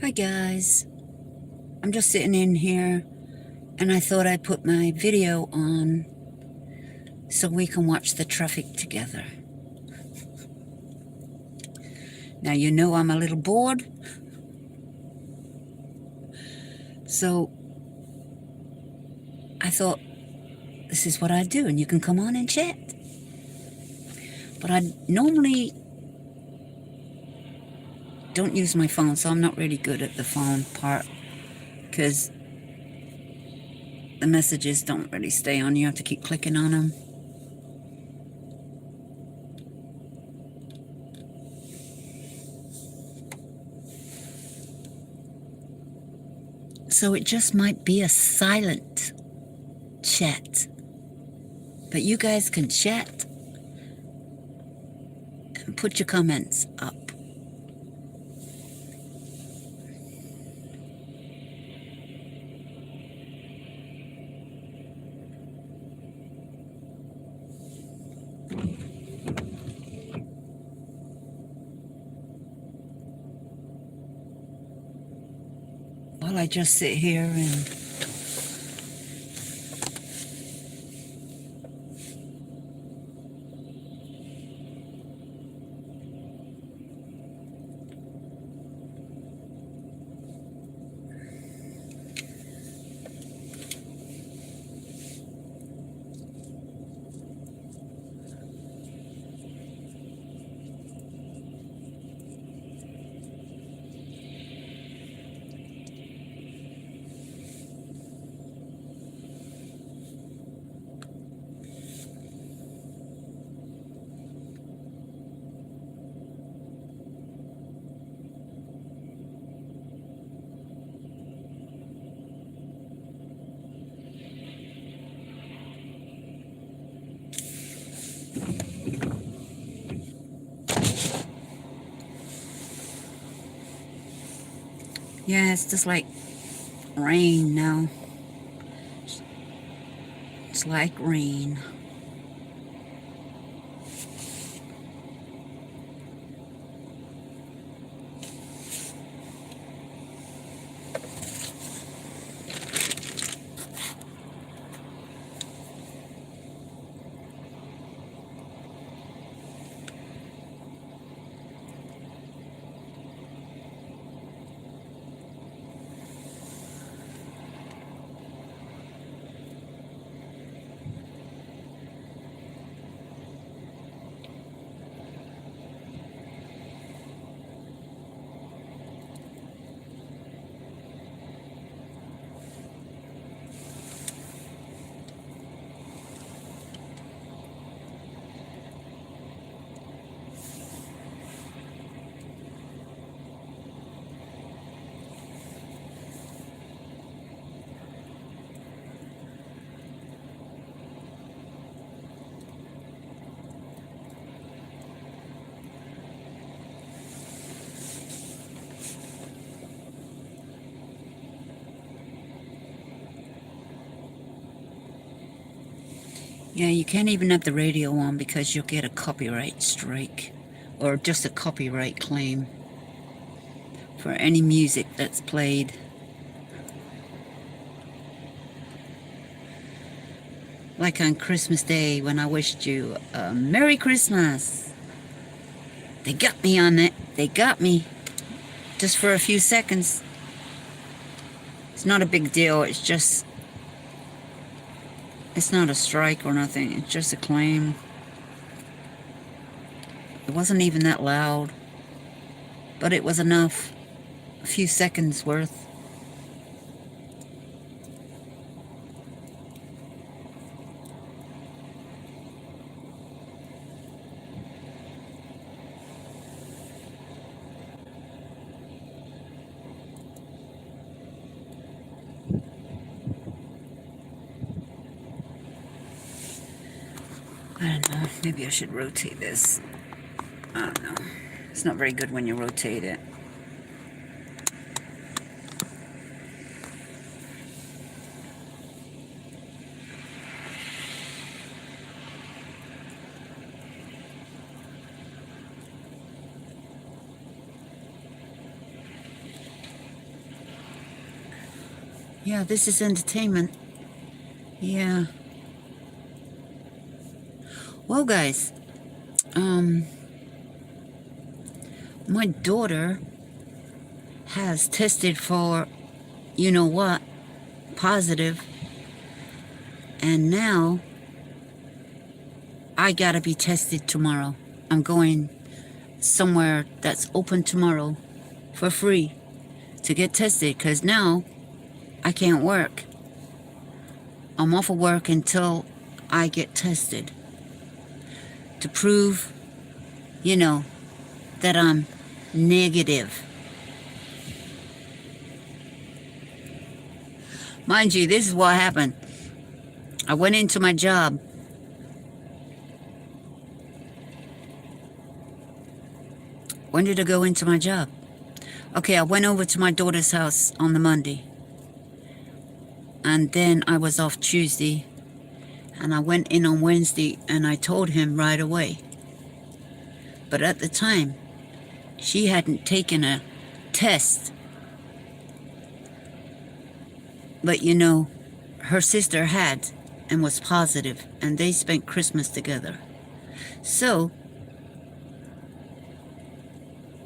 Hi guys, I'm just sitting in here and I thought I'd put my video on so we can watch the traffic together. Now you know I'm a little bored, so I thought this is what I'd do and you can come on and chat. But I normally don't use my phone, so I'm not really good at the phone part because the messages don't really stay on. You have to keep clicking on them. So it just might be a silent chat. But you guys can chat and put your comments up. While I just sit here and yeah, it's just like rain now. It's like rain. Yeah, you can't even have the radio on because you'll get a copyright strike or just a copyright claim for any music that's played. Like on Christmas Day when I wished you a Merry Christmas. They got me on that. They got me. Just for a few seconds. It's not a big deal. It's not a strike or nothing. It's just a claim. It wasn't even that loud. But it was enough. A few seconds worth. I don't know. Maybe I should rotate this. I don't know. It's not very good when you rotate it. Yeah, this is entertainment. Yeah. Well, guys, my daughter has tested for, you know what, positive, and now I gotta be tested tomorrow. I'm going somewhere that's open tomorrow for free to get tested, because now I can't work. I'm off of work until I get tested to prove, you know, that I'm negative. Mind you, this is what happened. I went into my job. When did I go into my job? Okay, I went over to my daughter's house on the Monday. And then I was off Tuesday. And I went in on Wednesday and I told him right away. But at the time, she hadn't taken a test. But you know, her sister had and was positive, and they spent Christmas together. So,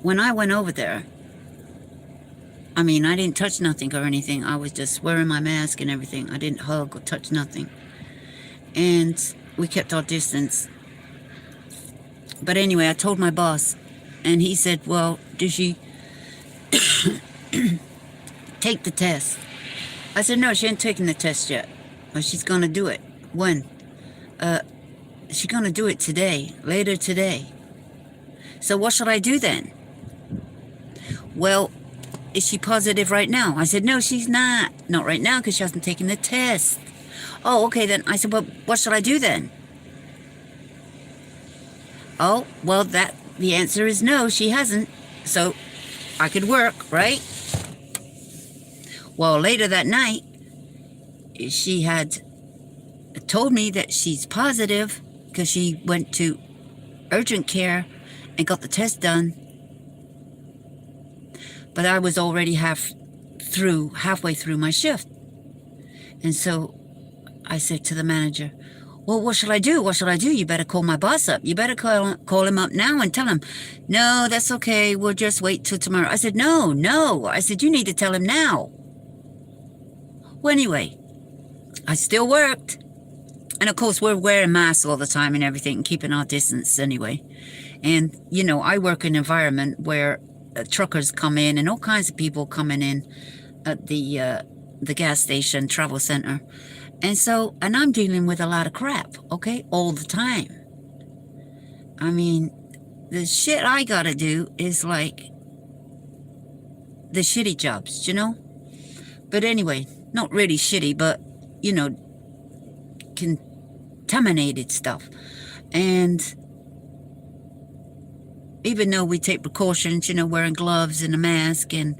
when I went over there, I mean, I didn't touch nothing or anything. I was just wearing my mask and everything. I didn't hug or touch nothing. And we kept our distance. But anyway, I told my boss, and he said, well, did she take the test? I said, no, she ain't taken the test yet. But she's going to do it. When? She's going to do it today, later today. So what should I do then? Well, is she positive right now? I said, no, she's not. Not right now because she hasn't taken the test. Oh, okay then. I said, well, what should I do then? Oh, well, the answer is no, she hasn't. So I could work, right? Well, later that night, she had told me that she's positive because she went to urgent care and got the test done. But I was already halfway through my shift. And so I said to the manager, well, what should I do? What should I do? You better call my boss up. You better call him up now and tell him, no, that's okay. We'll just wait till tomorrow. I said, no. I said, you need to tell him now. Well, anyway, I still worked. And of course, we're wearing masks all the time and everything and keeping our distance anyway. And, you know, I work in an environment where truckers come in and all kinds of people coming in at the gas station, travel center. And so, and I'm dealing with a lot of crap, okay, all the time. I mean, the shit I gotta do is like the shitty jobs, you know? But anyway, not really shitty, but, you know, contaminated stuff. And even though we take precautions, you know, wearing gloves and a mask, and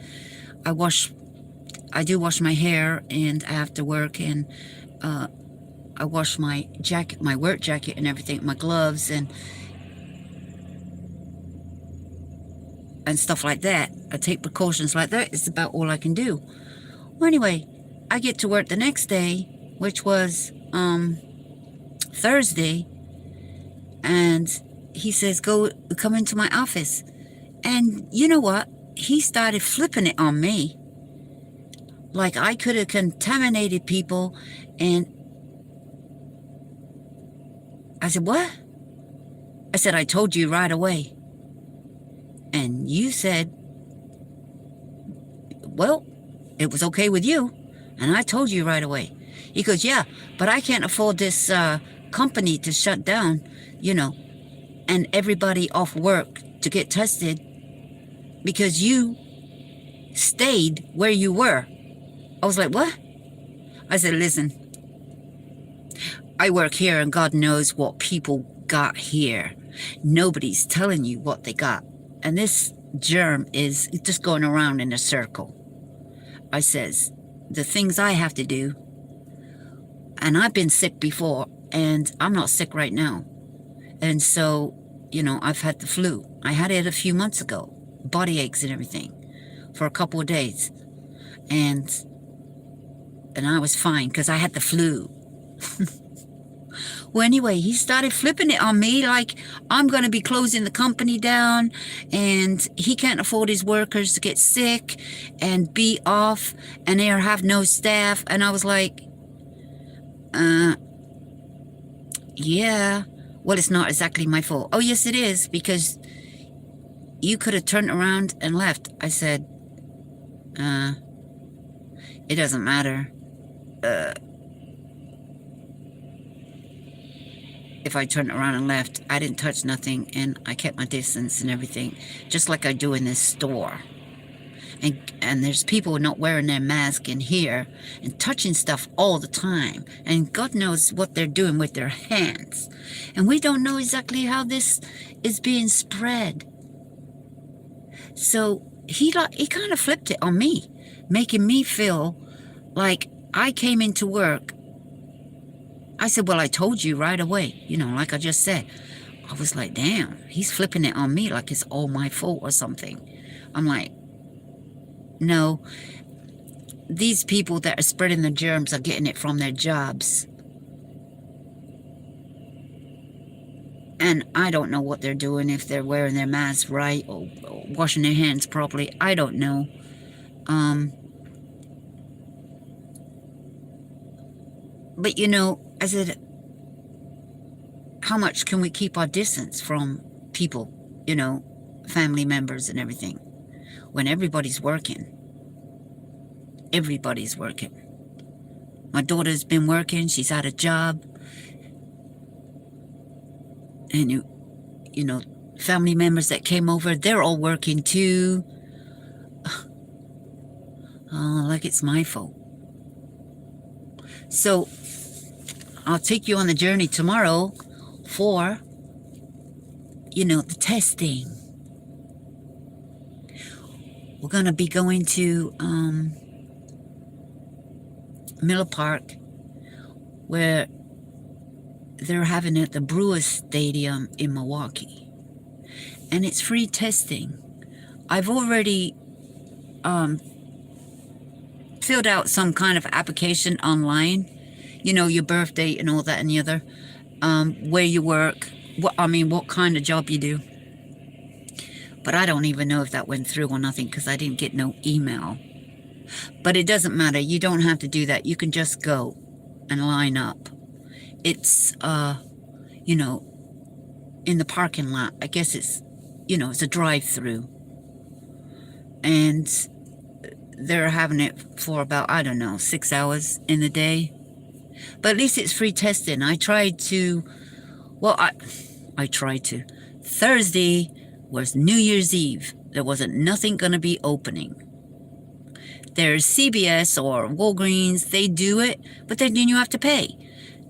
I do wash my hair and after work, and I wash my jacket, my work jacket and everything, my gloves and stuff like that. I take precautions like that. It's about all I can do. Well, anyway, I get to work the next day, which was Thursday, and he says, come into my office. And you know what? He started flipping it on me. Like I could have contaminated people. And I said, what? I said, I told you right away. And you said, well, it was okay with you. And I told you right away. He goes, yeah, but I can't afford this company to shut down, you know, and everybody off work to get tested because you stayed where you were. I was like, what? I said, listen, I work here and God knows what people got here. Nobody's telling you what they got. And this germ is just going around in a circle. I says, the things I have to do, and I've been sick before, and I'm not sick right now. And so, you know, I've had the flu. I had it a few months ago, body aches and everything, for a couple of days. And and I was fine because I had the flu. Well, anyway, he started flipping it on me like I'm going to be closing the company down and he can't afford his workers to get sick and be off and they have no staff. And I was like, yeah, well, it's not exactly my fault. Oh, yes, it is, because you could have turned around and left. I said, it doesn't matter. If I turned around and left, I didn't touch nothing and I kept my distance and everything, just like I do in this store. And there's people not wearing their mask in here and touching stuff all the time. And God knows what they're doing with their hands. And we don't know exactly how this is being spread. So he kind of flipped it on me, making me feel like I came into work. I said, well, I told you right away, you know, like I just said. I was like, damn, he's flipping it on me like it's all my fault or something. I'm like, no, these people that are spreading the germs are getting it from their jobs. And I don't know what they're doing, if they're wearing their masks right or washing their hands properly. I don't know. But, you know, I said, how much can we keep our distance from people, you know, family members and everything, when everybody's working? Everybody's working. My daughter's been working. She's had a job. And, you know, family members that came over, they're all working too. Oh, like it's my fault. So I'll take you on the journey tomorrow for, you know, the testing. We're going to be going to Miller Park, where they're having it at the Brewers Stadium in Milwaukee. And it's free testing. I've already filled out some kind of application online. You know, your birth date and all that and the other. Where you work. What kind of job you do. But I don't even know if that went through or nothing, because I didn't get no email. But it doesn't matter. You don't have to do that. You can just go and line up. It's, you know, in the parking lot. I guess it's, you know, it's a drive-through. And they're having it for about, I don't know, 6 hours in the day. But at least it's free testing. I tried to, well, I tried to. Thursday was New Year's Eve. There wasn't nothing going to be opening. There's CBS or Walgreens, they do it, but then you have to pay.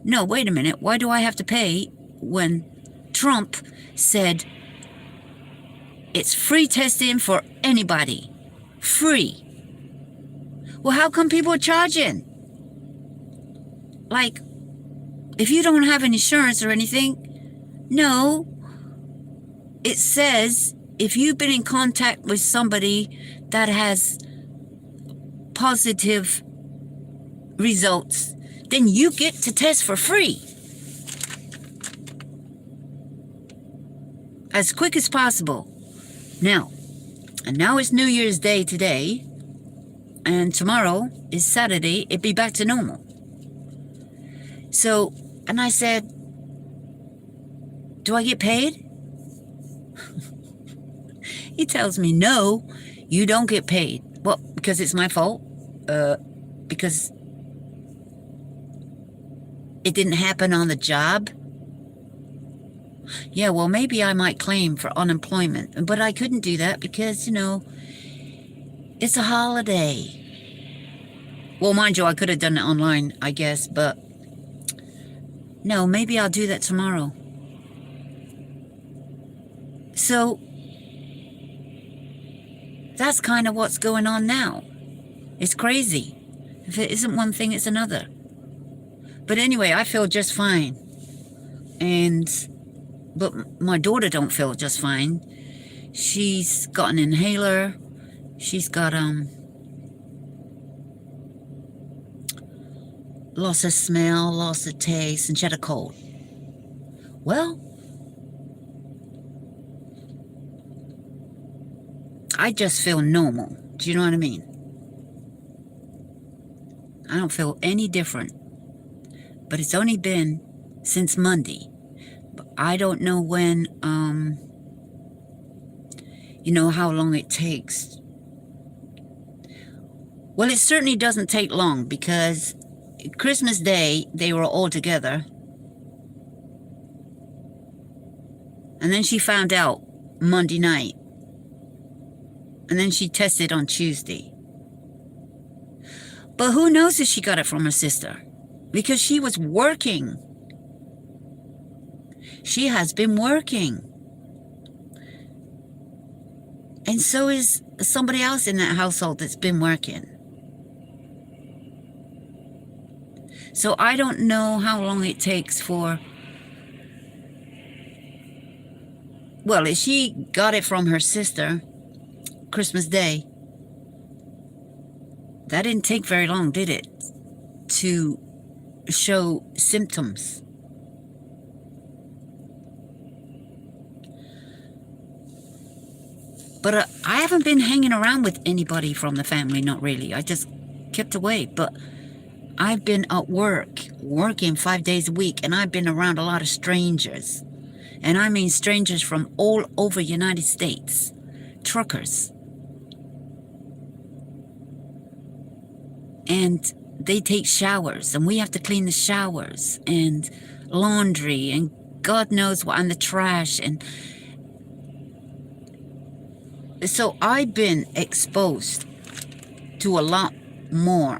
No, wait a minute. Why do I have to pay when Trump said it's free testing for anybody? Free. Well, how come people are charging? Like, if you don't have insurance or anything, no. It says if you've been in contact with somebody that has positive results, then you get to test for free. As quick as possible. Now it's New Year's Day today, and tomorrow is Saturday. It'd be back to normal. So, and I said, do I get paid? He tells me, no, you don't get paid. Well, because it's my fault? Because it didn't happen on the job? Yeah, well, maybe I might claim for unemployment, but I couldn't do that because, you know, it's a holiday. Well, mind you, I could have done it online, I guess, but no, maybe I'll do that tomorrow. So that's kind of what's going on now. It's crazy. If it isn't one thing, it's another. But anyway, I feel just fine. But my daughter don't feel just fine. She's got an inhaler. She's got lost her smell, lost her taste, and she had a cold. Well, I just feel normal. Do you know what I mean? I don't feel any different. But it's only been since Monday. But I don't know when, you know, how long it takes. Well, it certainly doesn't take long, because Christmas Day, they were all together. And then she found out Monday night. And then she tested on Tuesday. But who knows if she got it from her sister? Because she was working. She has been working. And so is somebody else in that household that's been working. So I don't know how long it takes for... Well, if she got it from her sister, Christmas Day, that didn't take very long, did it? To show symptoms. But I haven't been hanging around with anybody from the family, not really. I just kept away. But I've been at work, working 5 days a week, and I've been around a lot of strangers. And I mean strangers from all over the United States. Truckers. And they take showers, and we have to clean the showers, and laundry, and God knows what, and the trash. And so I've been exposed to a lot more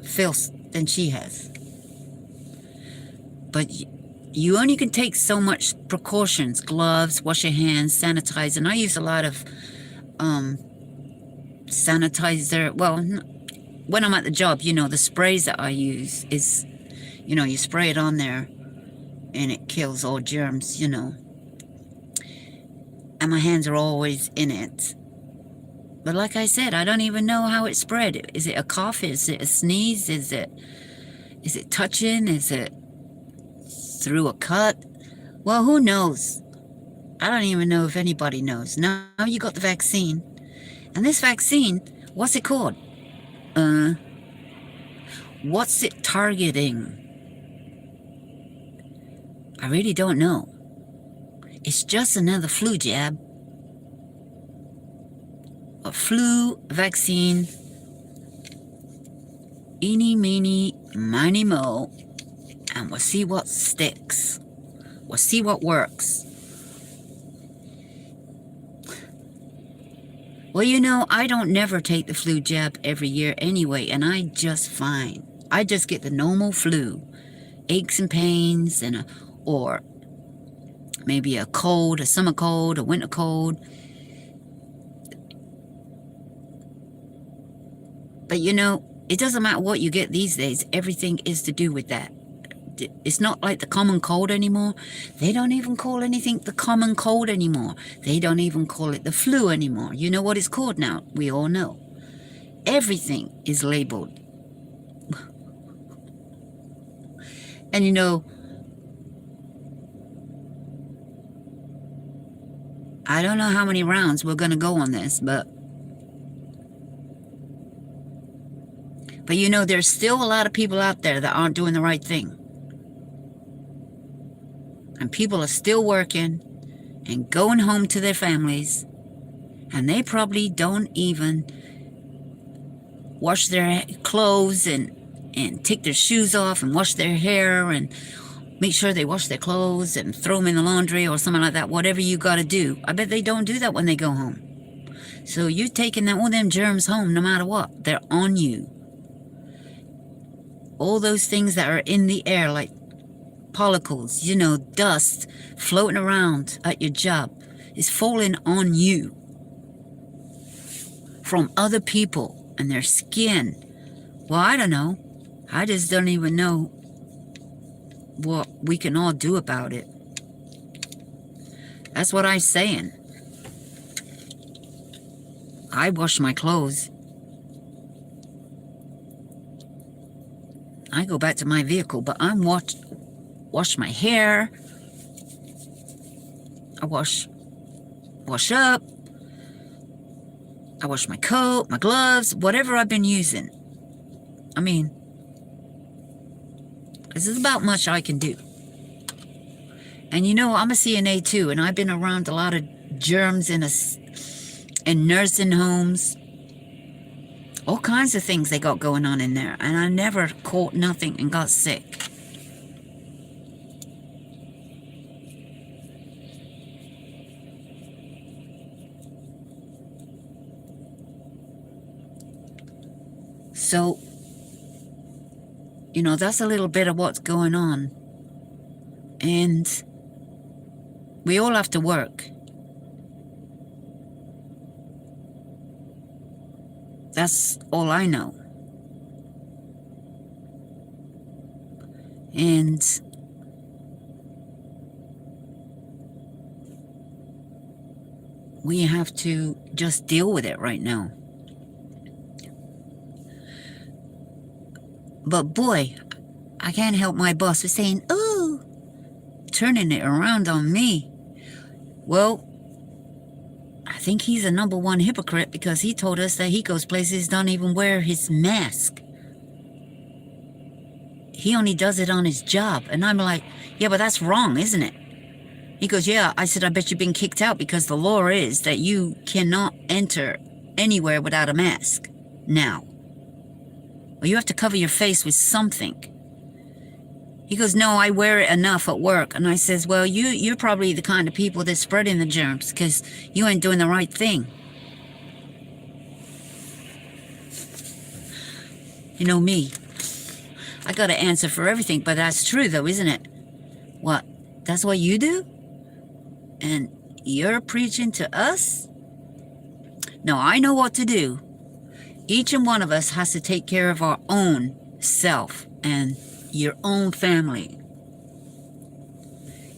filth than she has. But you only can take so much precautions: gloves, wash your hands, sanitize. And I use a lot of sanitizer. Well, when I'm at the job, you know, the sprays that I use is, you know, you spray it on there and it kills all germs, you know. And my hands are always in it. But like I said, I don't even know how it spread. Is it a cough? Is it a sneeze? Is it touching? Is it through a cut? Well, who knows? I don't even know if anybody knows. Now you got the vaccine. And this vaccine, what's it called? What's it targeting? I really don't know. It's just another flu jab. A flu vaccine. Eeny, meeny, miny, mo. And we'll see what sticks. We'll see what works. Well, you know, I don't never take the flu jab every year anyway, and I just fine. I just get the normal flu. Aches and pains, and or maybe a cold, a summer cold, a winter cold. But you know, it doesn't matter what you get these days. Everything is to do with that. It's not like the common cold anymore. They don't even call anything the common cold anymore. They don't even call it the flu anymore. You know what it's called now? We all know. Everything is labeled. And you know, I don't know how many rounds we're going to go on this, but you know, there's still a lot of people out there that aren't doing the right thing. And people are still working and going home to their families, and they probably don't even wash their clothes and take their shoes off and wash their hair and make sure they wash their clothes and throw them in the laundry or something like that. Whatever you got to do. I bet they don't do that when they go home. So you're taking all them germs home no matter what. They're on you. All those things that are in the air, like particles, you know, dust floating around at your job, is falling on you from other people and their skin. Well, I don't know. I just don't even know what we can all do about it. That's what I'm saying. I wash my clothes. I go back to my vehicle, but I'm wash my hair. I wash up. I wash my coat, my gloves, whatever I've been using. I mean, this is about much I can do. And you know, I'm a CNA too, and I've been around a lot of germs in nursing homes. All kinds of things they got going on in there. And I never caught nothing and got sick. So, you know, that's a little bit of what's going on. And we all have to work. That's all I know. And we have to just deal with it right now. But boy, I can't help my boss for saying, "Oh," turning it around on me. Well, I think he's a #1 hypocrite, because he told us that he goes places, don't even wear his mask. He only does it on his job. And I'm like, yeah, but that's wrong, isn't it? He goes, yeah. I said, I bet you've been kicked out, because the law is that you cannot enter anywhere without a mask now. Or you have to cover your face with something. He goes, no, I wear it enough at work. And I says, well, you're probably the kind of people that's spreading the germs, because you ain't doing the right thing. You know me. I got to answer for everything, but that's true though, isn't it? What? That's what you do? And you're preaching to us? No, I know what to do. Each and one of us has to take care of our own self and your own family.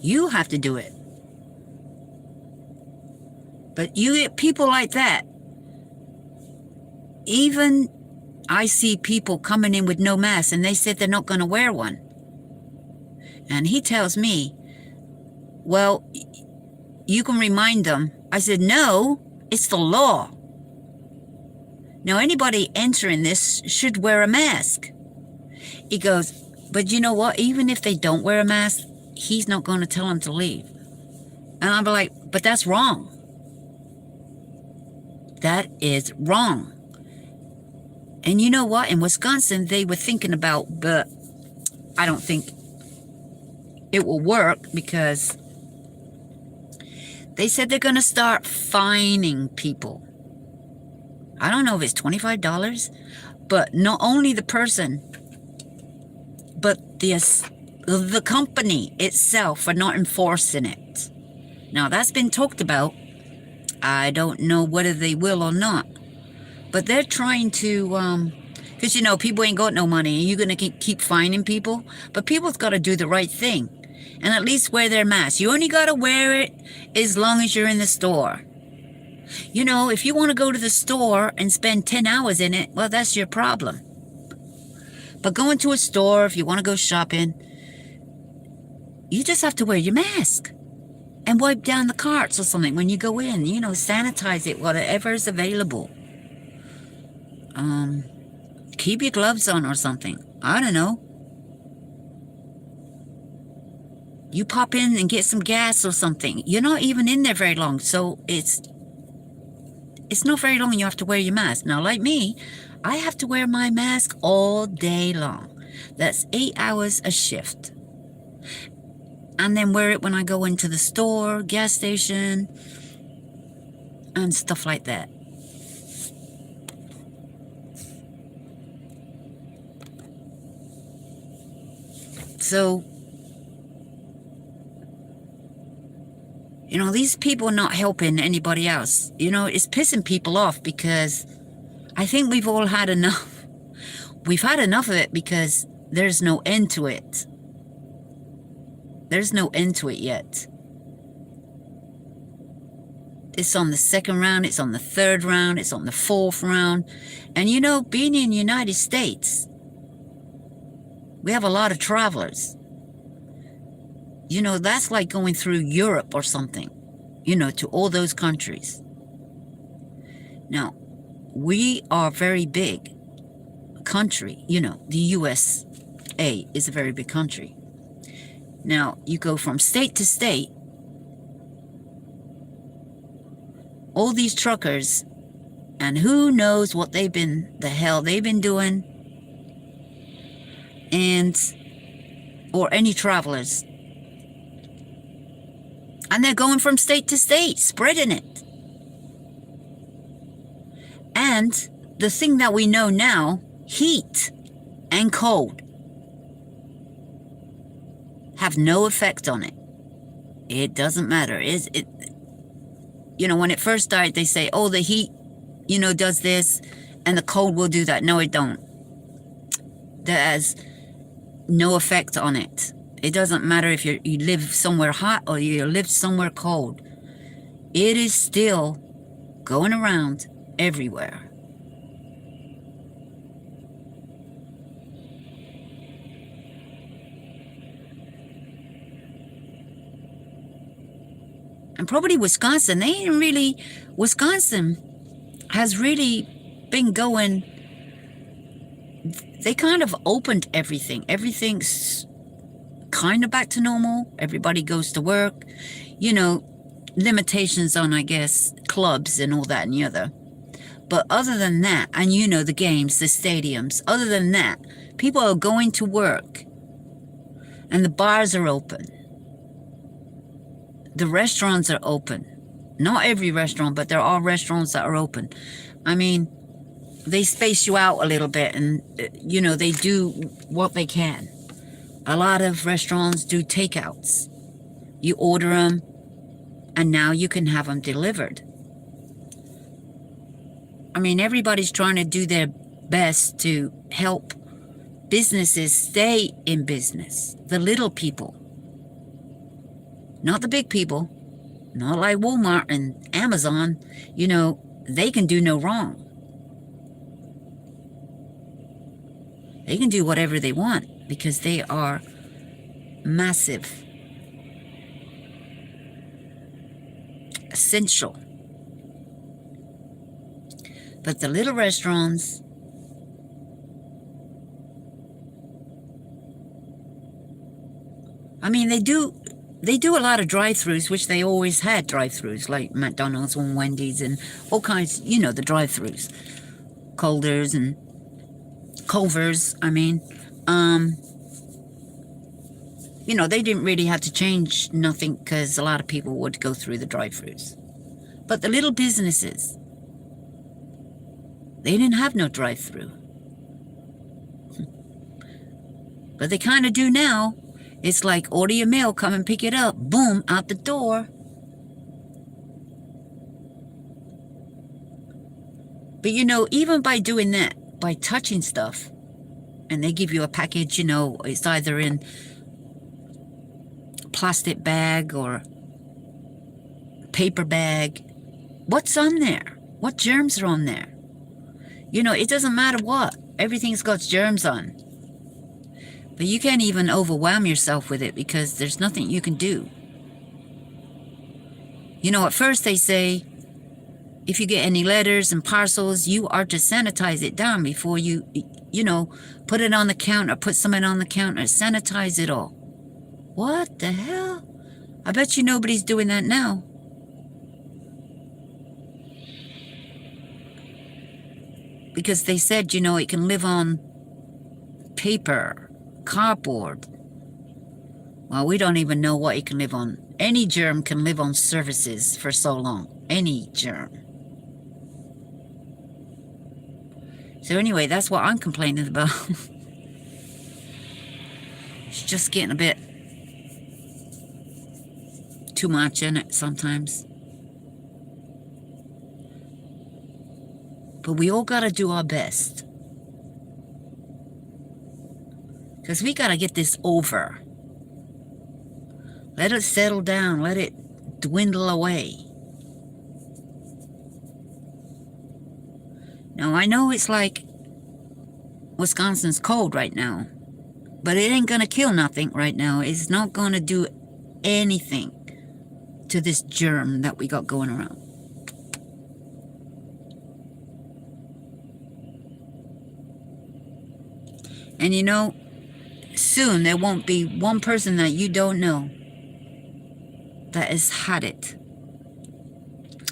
You have to do it. But you get people like that. Even I see people coming in with no mask, and they said they're not going to wear one. And he tells me, well, you can remind them. I said, no, it's the law. Now, anybody entering this should wear a mask. He goes, but you know what? Even if they don't wear a mask, he's not going to tell them to leave. And I'm like, but that's wrong. That is wrong. And you know what? In Wisconsin, they were thinking about, but I don't think it will work, because they said they're going to start fining people. I don't know if it's $25, but not only the person, but the company itself for not enforcing it. Now, that's been talked about. I don't know whether they will or not. But they're trying to, because, you know, people ain't got no money. You're going to keep fining people. But people's got to do the right thing. And at least wear their mask. You only got to wear it as long as you're in the store. You know, if you want to go to the store and spend 10 hours in it, well, that's your problem. But going to a store, if you want to go shopping, you just have to wear your mask. And wipe down the carts or something when you go in. You know, sanitize it, whatever is available. Keep your gloves on or something. I don't know. You pop in and get some gas or something. You're not even in there very long, so it's not very long you have to wear your mask. Now, like me, I have to wear my mask all day long. That's 8 hours a shift. And then wear it when I go into the store, gas station, and stuff like that. So, you know, these people are not helping anybody else. You know, it's pissing people off, because I think we've all had enough. We've had enough of it, because there's no end to it. There's no end to it yet. It's on the 2nd round. It's on the 3rd round. It's on the 4th round. And, you know, being in the United States, We have a lot of travelers. You know, that's like going through Europe or something, you know, to all those countries. Now, we are very big country, you know, the USA is a very big country. Now, you go from state to state, all these truckers, and who knows what the hell they've been doing, or any travelers. And they're going from state to state, spreading it. And the thing that we know now, heat and cold have no effect on it. It doesn't matter. You know, when it first started, they say, oh, the heat, you know, does this, and the cold will do that. No, it don't. That has no effect on it. It doesn't matter if you live somewhere hot or you live somewhere cold. It is still going around everywhere. And probably Wisconsin, Wisconsin has really been going, they kind of opened everything. Everything's kind of back to normal. Everybody goes to work. You know, limitations on, I guess, clubs and all that and the other. But other than that, and you know, the games, the stadiums, other than that, people are going to work. And the bars are open. The restaurants are open. Not every restaurant, but there are restaurants that are open. I mean, they space you out a little bit and, you know, they do what they can. A lot of restaurants do takeouts. You order them and now you can have them delivered. I mean, everybody's trying to do their best to help businesses stay in business. The little people. Not the big people. Not like Walmart and Amazon. You know, they can do no wrong. They can do whatever they want because they are massive. Essential. But the little restaurants, I mean, they do a lot of drive-thrus, which they always had drive-thrus, like McDonald's and Wendy's and all kinds, you know, the drive-thrus. Culver's, I mean. You know, they didn't really have to change nothing because a lot of people would go through the drive-thrus. But the little businesses, they didn't have no drive-thru. But they kind of do now. It's like, order your mail, come and pick it up. Boom, out the door. But, you know, even by doing that, by touching stuff, and they give you a package, you know, it's either in plastic bag or paper bag. What's on there? What germs are on there? You know, it doesn't matter what. Everything's got germs on. But you can't even overwhelm yourself with it because there's nothing you can do. You know, at first they say, if you get any letters and parcels, you are to sanitize it down before you know, put it on the counter, put something on the counter, sanitize it all. What the hell? I bet you nobody's doing that now. Because they said, you know, it can live on paper, cardboard. Well, we don't even know what it can live on. Any germ can live on surfaces for so long. Any germ. So anyway, that's what I'm complaining about. It's just getting a bit too much in it sometimes. But we all got to do our best. Because we got to get this over. Let it settle down. Let it dwindle away. Now, I know it's like Wisconsin's cold right now. But it ain't gonna kill nothing right now. It's not gonna do anything to this germ that we got going around. And you know, soon there won't be one person that you don't know that has had it,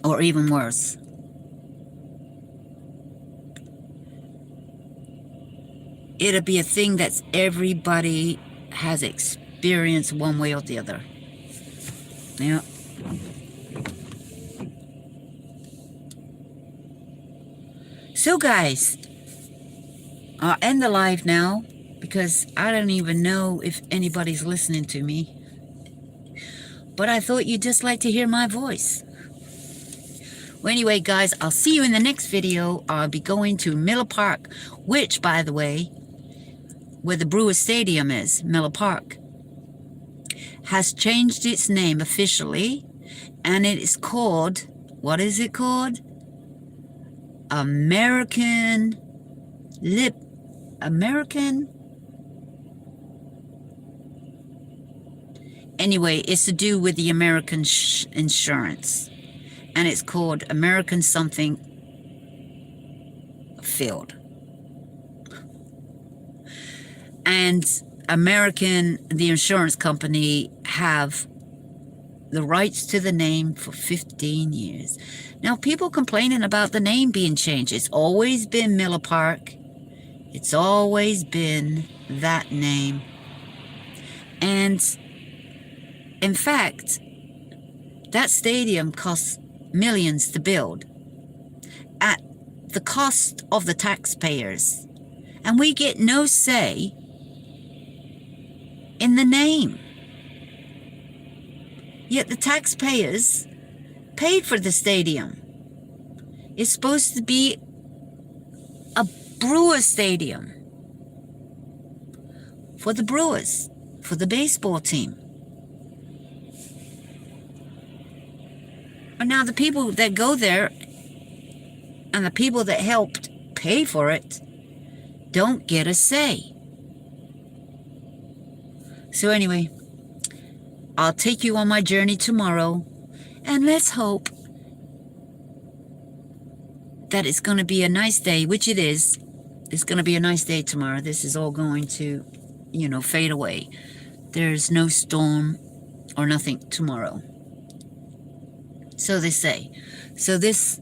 or even worse. It'll be a thing that everybody has experienced one way or the other. Yeah. So guys, I'll end the live now because I don't even know if anybody's listening to me. But I thought you'd just like to hear my voice. Well, anyway, guys, I'll see you in the next video. I'll be going to Miller Park, which, by the way, where the Brewers Stadium is, Miller Park, has changed its name officially, and it is called, what is it called? American. Anyway, it's to do with the American insurance, and it's called American something Field. And the insurance company, have the rights to the name for 15 years. Now, people complaining about the name being changed. It's always been Miller Park. It's always been that name. And in fact, that stadium costs millions to build at the cost of the taxpayers. And we get no say in the name. Yet the taxpayers paid for the stadium. It's supposed to be a Brewer stadium for the Brewers, for the baseball team. And now the people that go there and the people that helped pay for it don't get a say. So anyway, I'll take you on my journey tomorrow, and let's hope that it's going to be a nice day, which it is. It's going to be a nice day tomorrow. This is all going to, fade away. There's no storm or nothing tomorrow. So they say. So this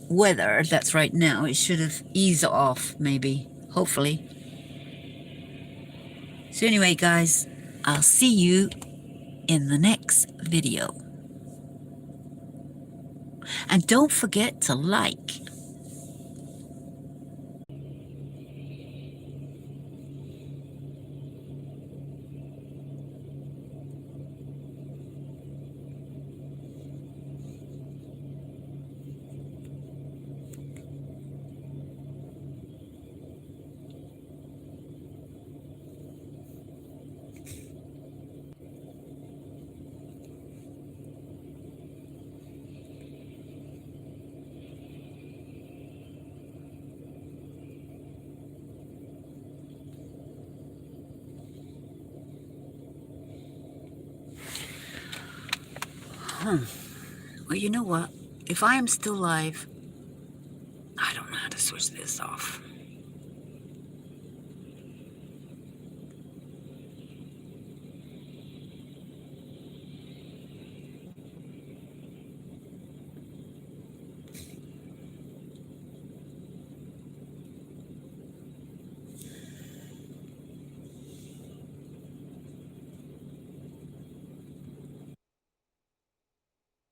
weather that's right now, it should have eased off, maybe, hopefully. So anyway, guys, I'll see you in the next video. And don't forget to like. Well, you know what? If I am still live, I don't know how to switch this off.